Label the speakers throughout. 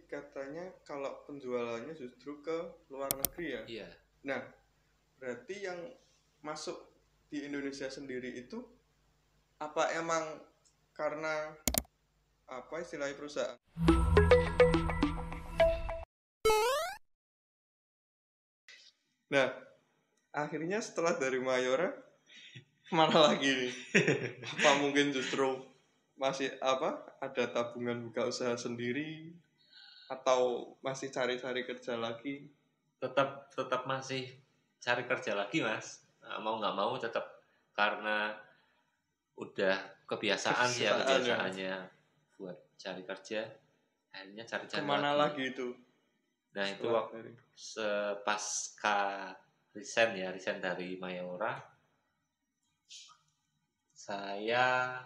Speaker 1: Katanya kalau penjualannya justru ke luar negeri ya.
Speaker 2: Iya.
Speaker 1: Nah, berarti yang masuk di Indonesia sendiri itu apa emang karena apa istilahnya perusahaan? Nah, akhirnya setelah dari Mayora mana lagi nih? Apa mungkin justru masih ada tabungan buka usaha sendiri atau masih cari-cari kerja lagi?
Speaker 2: Tetap masih cari kerja lagi, Mas. Mau nggak mau tetap, karena udah kebiasaan sih ya, kebiasaannya buat cari kerja, akhirnya cari-cari
Speaker 1: Kemana lagi itu?
Speaker 2: Nah, itu waktu pasca resign dari Mayora, saya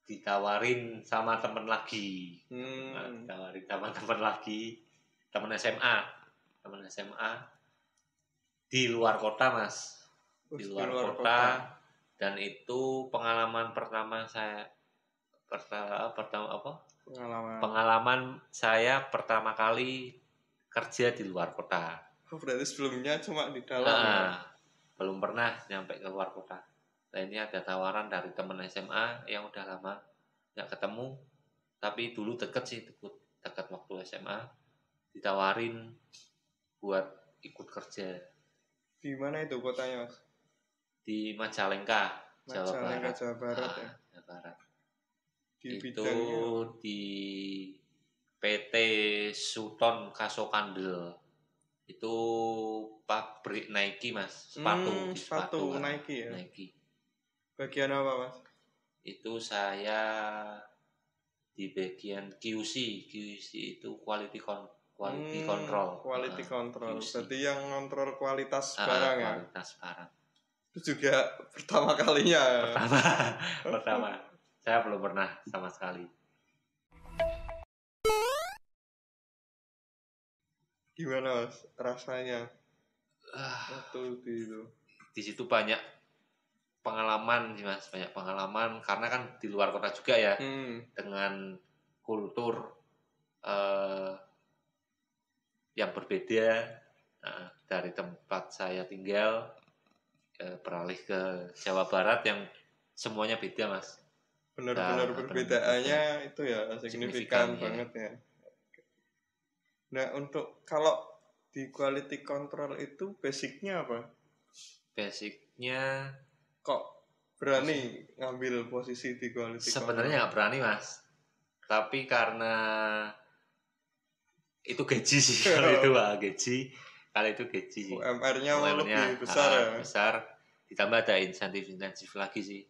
Speaker 2: ditawarin sama temen lagi. Ditawarin sama temen lagi, temen SMA di luar kota, Mas. Di luar kota. Dan itu pengalaman pertama saya pengalaman saya pertama kali kerja di luar kota.
Speaker 1: Berarti sebelumnya cuma di dalam ya?
Speaker 2: Belum pernah nyampe ke luar kota. Nah, ini ada tawaran dari teman SMA yang udah lama nggak ketemu, tapi dulu deket waktu SMA, ditawarin buat ikut kerja.
Speaker 1: Di mana itu kotanya, Mas?
Speaker 2: Di Majalengka, Jawa Barat.
Speaker 1: Jawa Barat ya?
Speaker 2: Jawa Barat.
Speaker 1: Di
Speaker 2: itu
Speaker 1: bidangnya
Speaker 2: di PT Suton Kasokandel. Itu pabrik Nike, Mas. Sepatu
Speaker 1: Nike ya?
Speaker 2: Nike.
Speaker 1: Bagian apa, Mas?
Speaker 2: Itu saya di bagian QC itu quality control.
Speaker 1: Quality control.
Speaker 2: QC.
Speaker 1: Berarti yang ngontrol kualitas barang ya?
Speaker 2: Kualitas barang.
Speaker 1: Itu juga pertama kalinya ya?
Speaker 2: Pertama. Saya belum pernah sama sekali.
Speaker 1: Gimana, Mas, rasanya waktu itu?
Speaker 2: Di situ banyak pengalaman sih, Mas, banyak pengalaman karena kan di luar kota juga ya, dengan kultur yang berbeda. Dari tempat saya tinggal beralih ke Jawa Barat yang semuanya beda, Mas.
Speaker 1: Benar-benar perbedaannya itu ya signifikan banget ya. Nah, untuk kalau di quality control itu basicnya apa?
Speaker 2: Basicnya
Speaker 1: kok berani ngambil posisi di quality control?
Speaker 2: Sebenarnya nggak berani, Mas. Tapi karena itu gaji sih. Kalau itu gaji sih.
Speaker 1: UMR-nya lebih besar ya?
Speaker 2: Besar. Ditambah ada insentif lagi sih.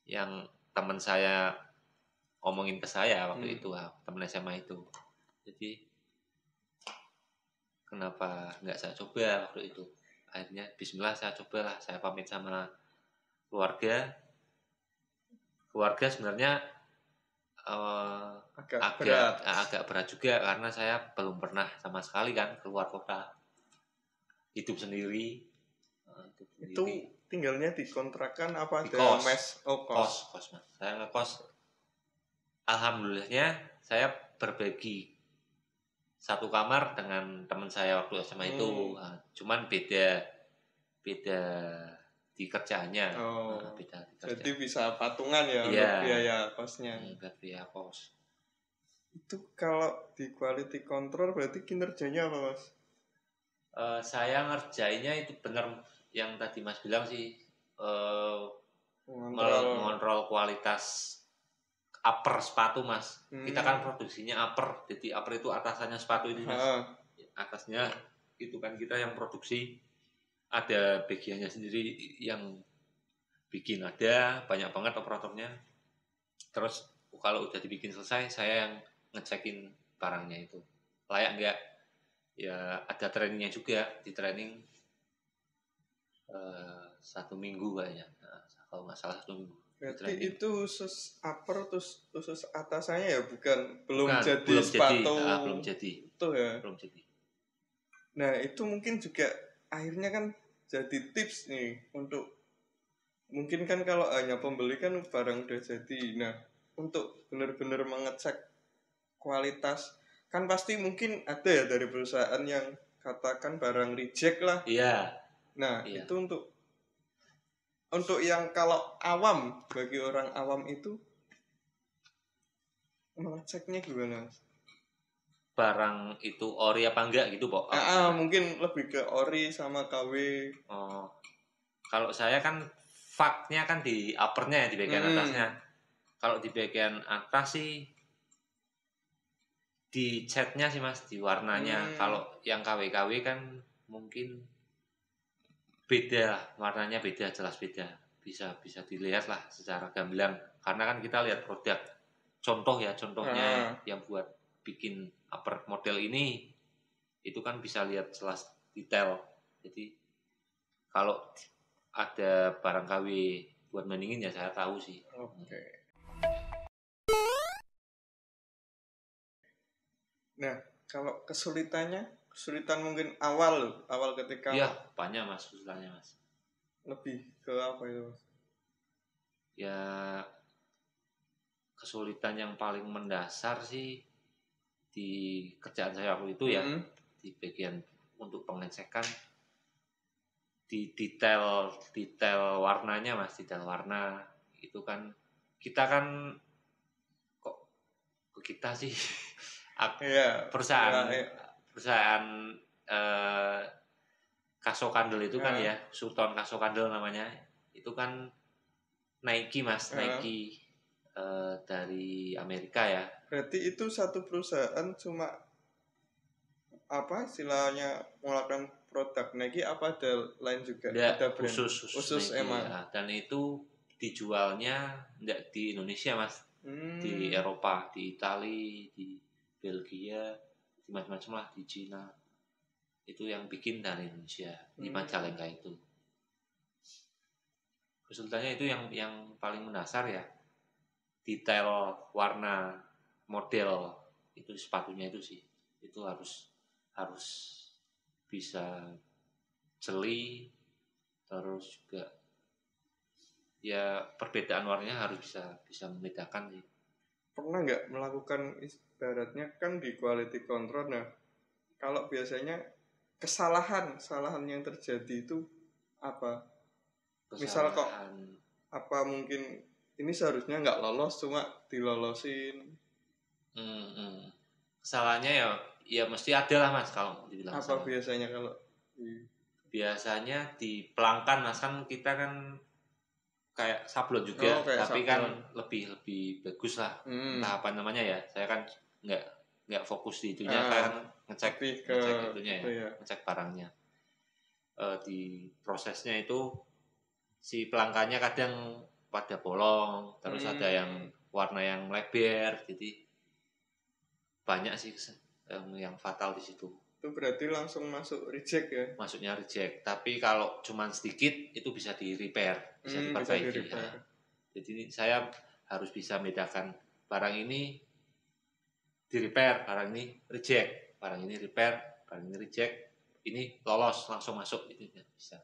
Speaker 2: Yang teman saya ngomongin ke saya waktu itu, teman SMA itu. Jadi kenapa nggak saya coba waktu itu? Akhirnya bismillah saya cobalah. Saya pamit sama keluarga sebenarnya agak berat juga karena saya belum pernah sama sekali kan keluar kota, hidup sendiri.
Speaker 1: Itu tinggalnya di kontrakan apa
Speaker 2: di
Speaker 1: ada
Speaker 2: kos?
Speaker 1: Mes?
Speaker 2: Kos, Mas. Saya ngekos. Alhamdulillahnya saya berbagi satu kamar dengan teman saya waktu SMA itu. Cuman beda di kerjaannya.
Speaker 1: Jadi bisa patungan ya untuk biaya kosnya.
Speaker 2: Biaya kos.
Speaker 1: Itu kalau di quality control berarti kinerjanya apa, Mas?
Speaker 2: Saya ngerjainnya itu benar yang tadi Mas bilang sih, mengontrol kualitas upper sepatu, Mas. Kita kan produksinya upper, jadi upper itu atasannya sepatu ini, Mas. Atasnya itu kan kita yang produksi, ada bagiannya sendiri yang bikin, ada banyak banget operatornya. Terus kalau udah dibikin selesai, saya yang ngecekin barangnya itu layak nggak. Ya ada trainingnya juga, di training 1 minggu kayaknya, kalau nggak salah 1 minggu.
Speaker 1: Berarti itu khusus upper terus khusus atasannya ya, belum jadi
Speaker 2: sepatu.
Speaker 1: Belum jadi. Itu ya.
Speaker 2: Belum jadi.
Speaker 1: Nah itu mungkin juga akhirnya kan jadi tips nih untuk, mungkin kan kalau hanya pembeli kan barang udah jadi. Nah untuk benar-benar mengecek kualitas, kan pasti mungkin ada ya dari perusahaan yang katakan barang reject lah.
Speaker 2: Iya.
Speaker 1: Nah, itu untuk yang kalau awam, bagi orang awam itu ngeceknya gimana?
Speaker 2: Barang itu ori apa enggak gitu, Pok?
Speaker 1: Mungkin lebih ke ori sama KW.
Speaker 2: Oh. Kalau saya kan faktnya kan di uppernya ya, di bagian atasnya. Kalau di bagian atas sih di catnya sih Mas, di warnanya. Kalau yang KW-KW kan mungkin beda, warnanya beda, jelas beda. Bisa dilihat lah secara gamblang. Karena kan kita lihat produk. Contohnya yang buat bikin upper model ini, itu kan bisa lihat jelas detail. Jadi kalau ada barang KW buat bandingin ya saya tahu sih.
Speaker 1: Oke. Nah, kalau kesulitan mungkin awal ketika.
Speaker 2: Iya, banyak Mas kesulitannya Mas.
Speaker 1: Lebih ke apa itu?
Speaker 2: Ya kesulitan yang paling mendasar sih di kerjaan saya waktu itu ya, di bagian untuk pengecekan di detail warnanya Mas, detail warna itu kan kita kan kok kita sih perusahaan Kaso Kandel itu kan ya, Sultan Kaso Kandel namanya, itu kan Nike Mas, Nike dari Amerika ya.
Speaker 1: Berarti itu satu perusahaan cuma apa istilahnya mengeluarkan produk Nike, apa ada lain juga?
Speaker 2: Ada brand khusus Nike,
Speaker 1: emang.
Speaker 2: Ya. Dan itu dijualnya enggak di Indonesia Mas, di Eropa, di Italia, di Belgia, di macam-macam lah, di Cina. Itu yang bikin dari Indonesia, di Majalengka itu. Kesulitannya itu yang paling mendasar ya, detail warna, model itu sepatunya itu sih, itu harus bisa jeli, terus juga ya perbedaan warnanya harus bisa membedakan sih.
Speaker 1: Pernah nggak melakukan ibaratnya kan di quality control? Nah, kalau biasanya kesalahan yang terjadi itu apa? Misal kok apa mungkin ini seharusnya nggak lolos cuma dilolosin.
Speaker 2: Kesalahannya ya mesti ada lah Mas kalau dibilang
Speaker 1: apa
Speaker 2: salah.
Speaker 1: Biasanya kalau
Speaker 2: biasanya di pelangkan Mas, kan kita kan kayak sablon juga, tapi sablon. Kan lebih bagus lah, entah apa namanya ya, saya kan nggak fokus di itunya, kan ngecek itunya ya, ngecek barangnya. Di prosesnya itu si pelangkannya kadang pada bolong, terus ada yang warna yang lebar, jadi banyak sih yang fatal di situ.
Speaker 1: Itu berarti langsung masuk reject ya?
Speaker 2: Masuknya reject, tapi kalau cuma sedikit itu bisa di repair, bisa diperbaiki. Jadi saya harus bisa bedakan barang ini di repair, barang ini reject, barang ini repair, barang ini reject, ini lolos langsung masuk, itu bisa.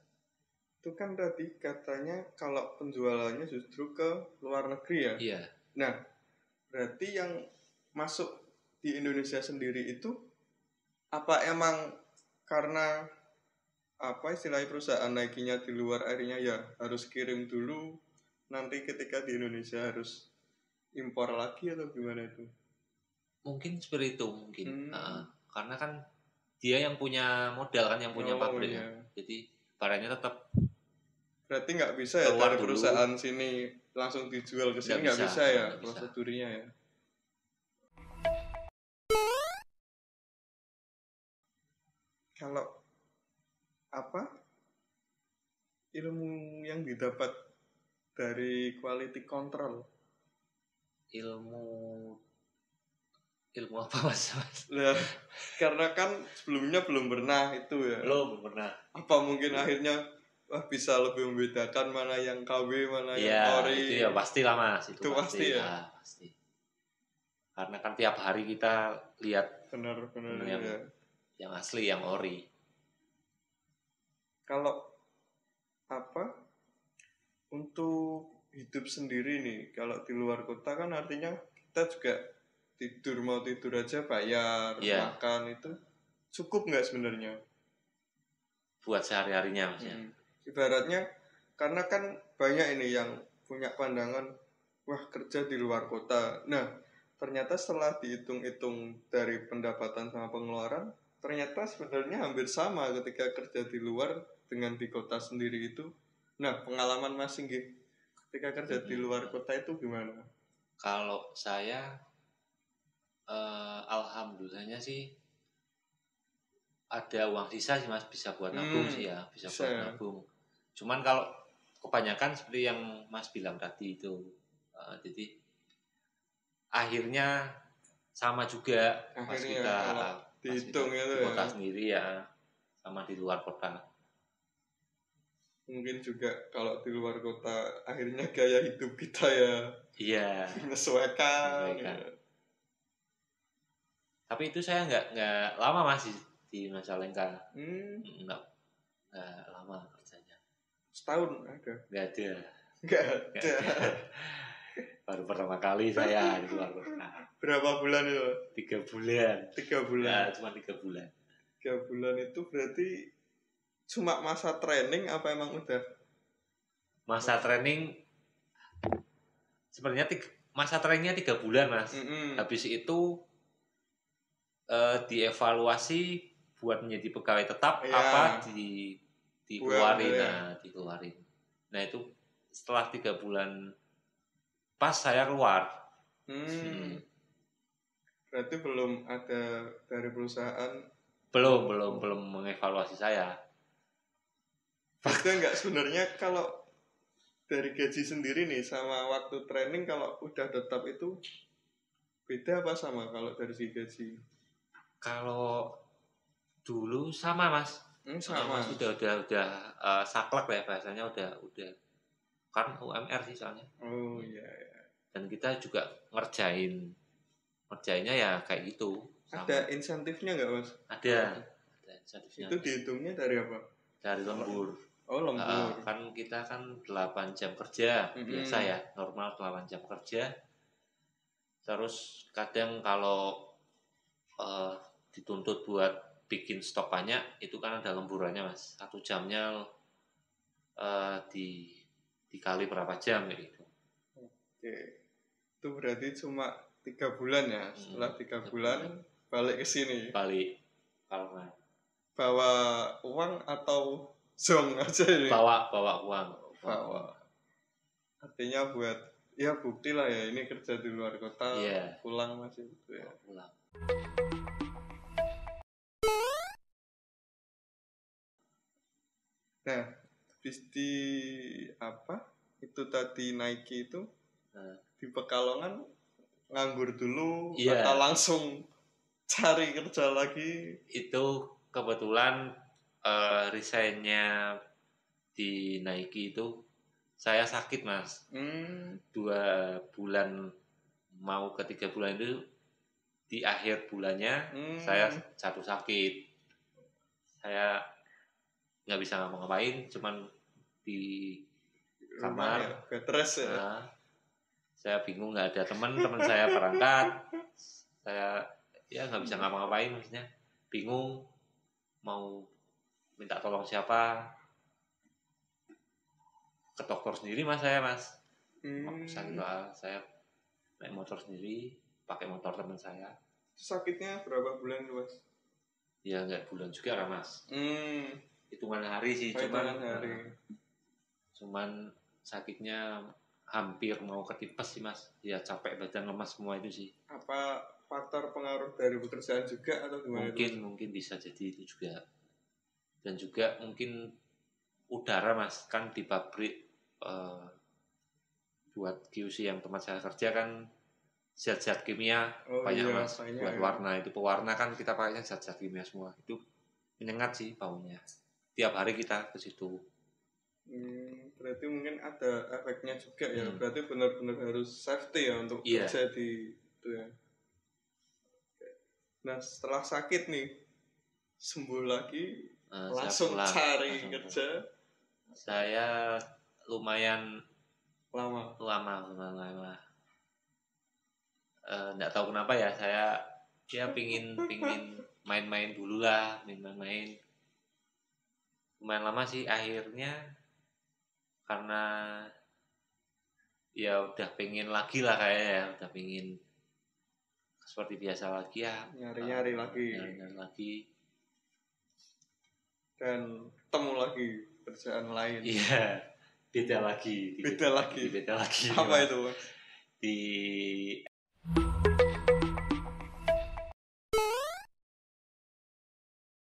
Speaker 1: Itu kan tadi katanya kalau penjualannya justru ke luar negeri ya?
Speaker 2: Iya.
Speaker 1: Nah, berarti yang masuk di Indonesia sendiri itu apa emang karena apa istilahnya perusahaan Nike-nya di luar, akhirnya ya harus kirim dulu, nanti ketika di Indonesia harus impor lagi atau gimana itu?
Speaker 2: Mungkin seperti itu mungkin. Karena kan dia yang punya modal kan, yang punya pabrik. Iya. Jadi barangnya tetap.
Speaker 1: Berarti nggak bisa ya dari perusahaan sini langsung dijual ke sini, nggak bisa ya prosedurnya ya? Kalau apa ilmu yang didapat dari quality control?
Speaker 2: Ilmu apa Mas?
Speaker 1: Nah, karena kan sebelumnya belum pernah itu ya.
Speaker 2: Belum pernah.
Speaker 1: Apa mungkin akhirnya bisa lebih membedakan mana yang KW, mana yang ori?
Speaker 2: Itu ya pastilah Mas, itu
Speaker 1: pasti ya.
Speaker 2: Pasti. Karena kan tiap hari kita lihat
Speaker 1: benar
Speaker 2: yang asli, yang ori.
Speaker 1: Kalau apa untuk hidup sendiri nih, kalau di luar kota kan artinya kita juga mau tidur aja bayar, makan itu cukup nggak sebenarnya
Speaker 2: buat sehari-harinya Mas ya?
Speaker 1: Ibaratnya karena kan banyak ini yang punya pandangan wah kerja di luar kota. Nah, ternyata setelah dihitung-hitung dari pendapatan sama pengeluaran, ternyata sebenarnya hampir sama ketika kerja di luar dengan di kota sendiri itu. Nah, pengalaman Mas Singgih ketika kerja di luar kota itu gimana?
Speaker 2: Kalau saya alhamdulillahnya sih ada uang sisa sih Mas, bisa buat nabung sih ya, bisa buat nabung. Cuman kalau kebanyakan seperti yang Mas bilang tadi itu, jadi akhirnya sama juga pas kita
Speaker 1: dihitung
Speaker 2: di kota sendiri ya, sama di luar kota.
Speaker 1: Mungkin juga kalau di luar kota akhirnya gaya hidup kita ya menyesuaikan.
Speaker 2: Tapi itu saya nggak lama Mas di Majalengka. Nggak lama kerjanya.
Speaker 1: Setahun ada?
Speaker 2: Nggak ada. Baru pertama kali saya di luar kota.
Speaker 1: Berapa bulan itu?
Speaker 2: 3 bulan.
Speaker 1: 3 bulan?
Speaker 2: Ya, cuma 3 bulan.
Speaker 1: 3 bulan itu berarti cuma masa training apa emang udah?
Speaker 2: Masa training sebenarnya masa trainingnya 3 bulan Mas. Habis itu dievaluasi buat menjadi pegawai tetap apa dikeluarin. Dikeluarin. Nah itu setelah 3 bulan pas saya keluar.
Speaker 1: Berarti belum ada dari perusahaan?
Speaker 2: Belum mengevaluasi saya.
Speaker 1: Beda nggak sebenarnya kalau dari gaji sendiri nih sama waktu training kalau udah tetap itu beda apa sama kalau dari si gaji?
Speaker 2: Kalau dulu sama Mas.
Speaker 1: Sama.
Speaker 2: Mas udah saklek ya bahasanya udah kan UMR sih soalnya.
Speaker 1: Oh iya.
Speaker 2: Dan kita juga ngerjainnya ya kayak gitu.
Speaker 1: Sama. Ada insentifnya nggak Mas?
Speaker 2: Ada insentifnya.
Speaker 1: Itu dihitungnya dari apa?
Speaker 2: Dari lembur.
Speaker 1: Oh lembur.
Speaker 2: Kan kita kan 8 jam kerja biasa ya, normal 8 jam kerja. Terus kadang kalau dituntut buat bikin stok banyak itu kan ada lemburannya Mas. 1 jamnya dikali berapa jam gitu.
Speaker 1: Oke. Itu berarti cuma 3 bulan ya. Setelah 3 bulan balik ke sini.
Speaker 2: Kalau
Speaker 1: bawa uang atau zong aja ini?
Speaker 2: Bawa uang.
Speaker 1: Artinya buat ya bukti lah ya ini kerja di luar kota. Pulang masih gitu ya.
Speaker 2: Pulang.
Speaker 1: Nah, di apa? Itu tadi Nike itu di Pekalongan nganggur dulu atau langsung cari kerja lagi?
Speaker 2: Itu kebetulan resignnya di Nike itu saya sakit Mas. 2 bulan mau ke 3 bulan itu di akhir bulannya saya jatuh sakit. Saya nggak bisa ngapa-ngapain, cuman di kamar.
Speaker 1: Betres ya.
Speaker 2: Saya bingung, nggak ada teman saya berangkat. Saya ya nggak bisa ngapa-ngapain, maksudnya bingung mau minta tolong siapa. Ke dokter sendiri Mas saya Mas. Sakit saya naik motor sendiri, pakai motor teman saya.
Speaker 1: Sakitnya berapa bulan Mas?
Speaker 2: Ya nggak bulan juga lah Mas. Hitungan hari sih, cuman sakitnya hampir mau ketipes sih Mas. Ya capek badan lemas semua itu sih.
Speaker 1: Apa faktor pengaruh dari pekerjaan juga atau gimana?
Speaker 2: Mungkin bisa jadi itu juga. Dan juga mungkin udara Mas, kan di pabrik buat QC yang tempat saya kerja kan zat-zat kimia banyak Mas. Buat warna itu pewarna kan kita pakainya zat-zat kimia semua. Itu menyengat sih baunya. Tiap hari kita ke situ.
Speaker 1: Berarti mungkin ada efeknya juga ya. Berarti benar-benar harus safety ya untuk kerja di itu ya. Nah setelah sakit nih sembuh lagi langsung cari kerja.
Speaker 2: Saya lumayan
Speaker 1: lama.
Speaker 2: nggak tahu kenapa ya, saya pingin main-main dulu lah, main lumayan lama sih. Akhirnya karena ya udah pengen lagi lah kayaknya ya, udah pengen seperti biasa lagi ya,
Speaker 1: nyari-nyari
Speaker 2: lagi
Speaker 1: dan ketemu lagi kerjaan lain.
Speaker 2: Iya, beda lagi
Speaker 1: Apa itu?
Speaker 2: di